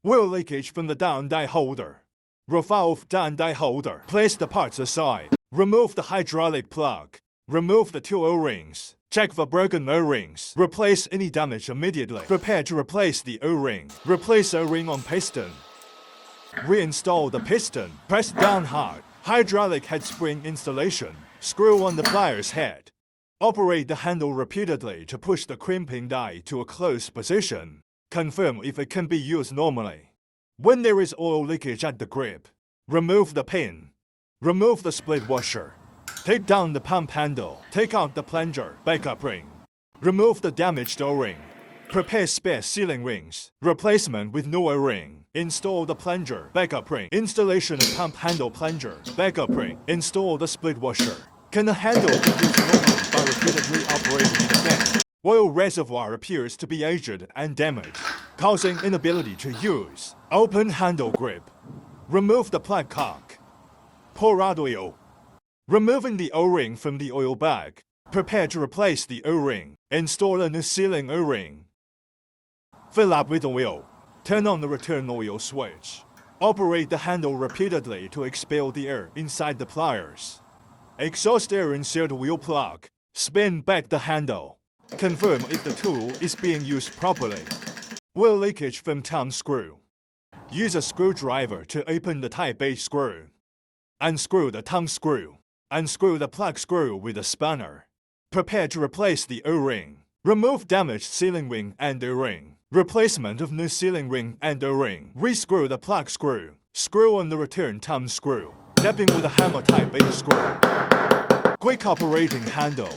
Oil leakage from the down die holder. Remove down die holder. Place the parts aside. Remove the hydraulic plug. Remove the two O-rings. Check for broken O-rings. Replace any damage immediately. Prepare to replace the O-ring. Replace O-ring on piston. Reinstall the piston. Press down hard. Hydraulic head spring installation. Screw on the pliers head. Operate the handle repeatedly to push the crimping die to a closed position. Confirm if it can be used normally. When there is oil leakage at the grip, remove the pin. Remove the split washer. Take down the pump handle. Take out the plunger, backup ring. Remove the damaged O-ring. Prepare spare sealing rings. Replacement with no O-ring. Install the plunger, backup ring. Installation of pump handle plunger, backup ring. Install the split washer. Can the handle be used normally by repeatedly operating it again? Oil reservoir appears to be aged and damaged, causing inability to use. Open handle grip. Remove the plug cock. Pour out oil. Removing the O-ring from the oil bag. Prepare to replace the O-ring. Install a new sealing O-ring. Fill up with oil. Turn on the return oil switch. Operate the handle repeatedly to expel the air inside the pliers. Exhaust air insert oil plug. Spin back the handle. Confirm if the tool is being used properly. Oil leakage from thumb screw. Use a screwdriver to open the Type A screw. Unscrew the thumb screw. Unscrew the plug screw with a spanner. Prepare to replace the O-ring. Remove damaged sealing ring and O-ring. Replacement of new sealing ring and O-ring. Rescrew the plug screw. Screw on the return thumb screw. Tapping with a hammer Type A screw. Quick operating handle.